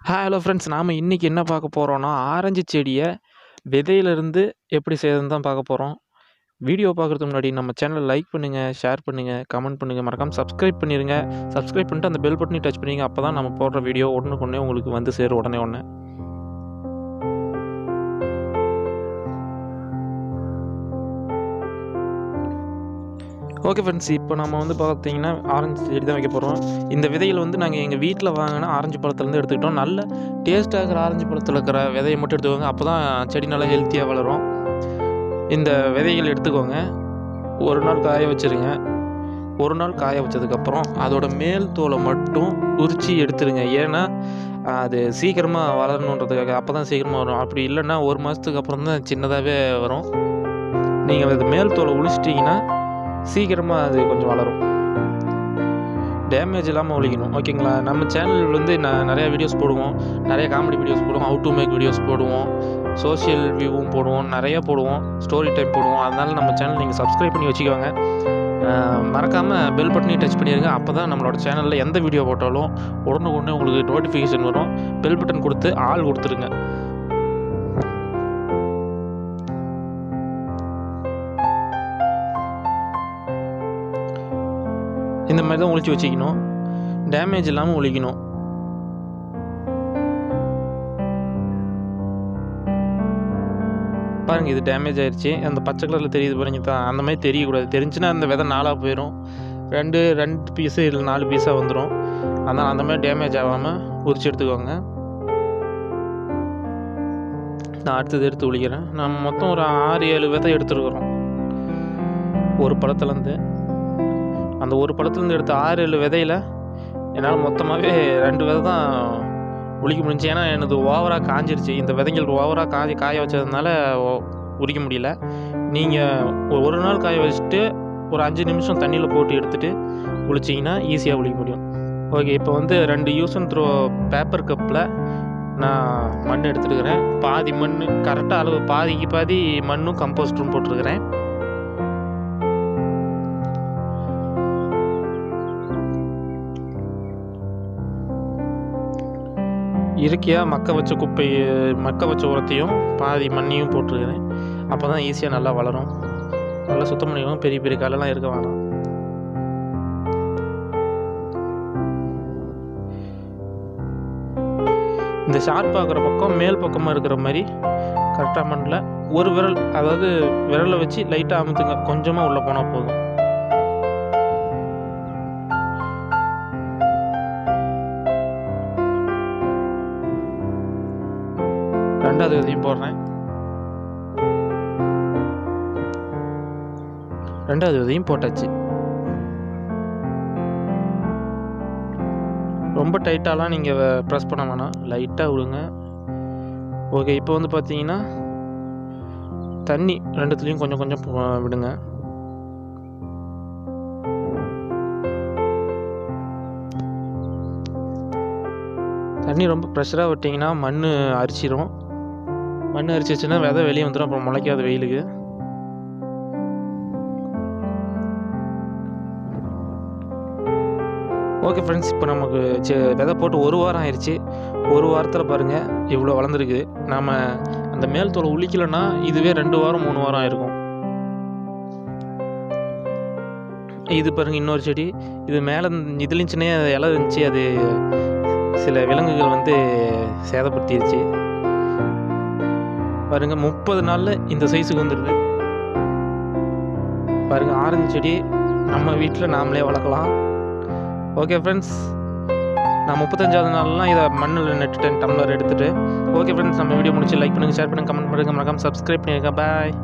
Hello friends, நாம் இன்றைக்கி என்ன பார்க்க போகிறோன்னா, ஆரஞ்சு செடியை விதையிலிருந்து எப்படி செய்யறதுன்னு தான் பார்க்க போகிறோம். வீடியோ பார்க்குறதுக்கு முன்னாடி நம்ம சேனலை லைக் பண்ணுங்கள், ஷேர் பண்ணுங்கள், கமெண்ட் பண்ணுங்கள், மறக்காமல் சப்ஸ்கிரைப் பண்ணிடுங்க. சப்ஸ்கிரைப் பண்ணிட்டு அந்த பெல் பட்டனையும் டச் பண்ணிங்க. அப்போ தான் நம்ம போடுற வீடியோ உடனுக்குடனே உங்களுக்கு வந்து சேரும் உடனே. ஓகே ஃப்ரெண்ட்ஸ், இப்போ நம்ம வந்து பார்த்தீங்கன்னா ஆரஞ்சு செடி தான் வைக்க போகிறோம். இந்த விதைகள் வந்து நாங்கள் எங்கள் வீட்டில் வாங்கினா ஆரஞ்சு பழத்துலேருந்து எடுத்துக்கிட்டோம். நல்ல டேஸ்ட்டாக இருக்கிற ஆரஞ்சு பழத்தில் இருக்கிற விதையை மட்டும் எடுத்துக்கோங்க. அப்போ தான் செடி நல்லா ஹெல்த்தியாக வளரும். இந்த விதைகள் எடுத்துக்கோங்க, ஒரு நாள் காய வச்சுருங்க. ஒரு நாள் காய வச்சதுக்கப்புறம் அதோட மேல் தோலை மட்டும் உரித்து எடுத்துருங்க. ஏன்னா அது சீக்கிரமாக வளரணுன்றதுக்காக. அப்போ தான் சீக்கிரமாக வரும். அப்படி இல்லைன்னா ஒரு மாதத்துக்கு அப்புறம் தான் சின்னதாகவே வரும். நீங்கள் அது மேல் தோலை உரிச்சிட்டிங்கன்னா சீக்கிரமாக அது கொஞ்சம் வளரும். டேமேஜ் இல்லாமல் ஒழிக்கணும், ஓகேங்களா? நம்ம சேனல் வந்து நிறையா வீடியோஸ் போடுவோம். நிறைய காமெடி வீடியோஸ் போடுவோம், ஹவு டு மேக் வீடியோஸ் போடுவோம், சோஷியல் வியூவும் போடுவோம், நிறையா போடுவோம், ஸ்டோரி டைம் போடுவோம். அதனால் நம்ம சேனல் நீங்கள் சப்ஸ்கிரைப் பண்ணி வச்சுக்கோங்க. மறக்காமல் பெல் பட்டனையும் டச் பண்ணிடுங்க. அப்போ தான் நம்மளோட சேனலில் எந்த வீடியோ போட்டாலும் உடனே உங்களுக்கு நோட்டிஃபிகேஷன் வரும். பெல் பட்டன் கொடுத்து ஆல் கொடுத்துருங்க. இந்த மாதிரி தான் ஒழிச்சு வச்சுக்கணும், டேமேஜ் இல்லாமல் ஒழிக்கணும். பாருங்கள், இது டேமேஜ் ஆயிடுச்சு. அந்த பச்சை கலரில் தெரியுது பாருங்க, தான் அந்த மாதிரி தெரியக்கூடாது. தெரிஞ்சுன்னா அந்த விதை நாளாக போயிடும். ரெண்டு பீஸு இல்லை 4 பீஸாக வந்துடும். அதனால் அந்த மாதிரி டேமேஜ் ஆகாமல் உரிச்சு எடுத்துக்கோங்க. நான் அடுத்தது எடுத்து ஒழிக்கிறேன். நம்ம மொத்தம் ஒரு 6-7 விதை எடுத்துருக்குறோம் ஒரு பழத்துலேருந்து. அந்த ஒரு பழத்துலேருந்து எடுத்த 6-7 விதையில் என்னால் மொத்தமாகவே 2 விதை தான் உரிக்க முடிஞ்சு. ஏன்னா எனது ஓவராக காஞ்சிருச்சு. இந்த விதைகள் ஓவராக காய வச்சதுனால உரிக்க முடியல. நீங்கள் ஒரு நாள் காய வச்சுட்டு ஒரு 5 நிமிஷம் தண்ணியில் போட்டு எடுத்துகிட்டு குளிச்சிங்கன்னா ஈஸியாக உரிக்க முடியும். ஓகே, இப்போ வந்து 2 யூஸ் அண்ட் த்ரோ பேப்பர் கப்பில் நான் மண் எடுத்துருக்கிறேன். பாதி மண் கரெக்டாக அளவு, பாதிக்கு பாதி மண்ணும் கம்போஸ்டும் போட்டிருக்கிறேன். இயற்கையாக மக்க வச்ச உரத்தையும் பாதி மண்ணையும் போட்டுருக்கிறேன். அப்போ தான் ஈஸியாக நல்லா வளரும். நல்லா சுத்தம் பண்ணிக்கணும், பெரிய பெரிய கல்லெல்லாம் இருக்க வேணாம். இந்த ஷார்ப் ஆகிற பக்கம் மேல் பக்கமாக இருக்கிற மாதிரி கரெக்டாக மண்ணில் ஒரு விரல், அதாவது விரலை வச்சு லைட்டாக அமுத்துங்க. கொஞ்சமாக உள்ளே போனால் போதும். ரெண்டாவது விதையும் போடுறேன். ரெண்டாவது விதையும் போட்டாச்சு. ரொம்ப டைட்டாலாம் நீங்கள் ப்ரெஸ் பண்ண வேணாம், லைட்டாக விடுங்க. ஓகே, இப்போ வந்து பார்த்தீங்கன்னா தண்ணி ரெண்டுத்துலேயும் கொஞ்சம் கொஞ்சம் விடுங்க. தண்ணி ரொம்ப ப்ரெஷராக விட்டிங்கன்னா மண் அரிச்சிடும். மண் அரிச்சிச்சுன்னா விதை வெளியே வந்துடும், அப்புறம் முளைக்காத வெயிலுக்கு. ஓகே ஃப்ரெண்ட்ஸ், இப்போ நமக்கு விதை போட்டு 1 வாரம் ஆயிடுச்சு. 1 வாரத்தில் பாருங்கள் இவ்வளோ வளர்ந்துருக்கு. நாம் அந்த மேல் தோலை உளிக்கலைன்னா இதுவே 2 வாரம் 3 வாரம் ஆயிருக்கும். இது பாருங்கள் இன்னொரு செடி. இது மேலே இதுலேயும் சின்ன இலை இருந்துச்சு. அது சில விலங்குகள் வந்து சேதப்படுத்திடுச்சு. பாருங்கள் 30 நாளில் இந்த சைஸுக்கு வந்துடுது. பாருங்கள், ஆரஞ்சு செடி நம்ம வீட்டில் நாமளே வளர்க்கலாம். ஓகே ஃப்ரெண்ட்ஸ், நான் 35வது நாள்லாம் இதை மண்ணில் நட்டுட்டேன், டம்ளர் எடுத்துகிட்டு. ஓகே ஃப்ரெண்ட்ஸ், நம்ம வீடியோ முடிச்சு லைக் பண்ணுங்கள், ஷேர் பண்ணுங்கள், கமெண்ட் பண்ணுங்கள், மறக்காமல் சப்ஸ்கிரைப் பண்ணிடுங்க. பாய்.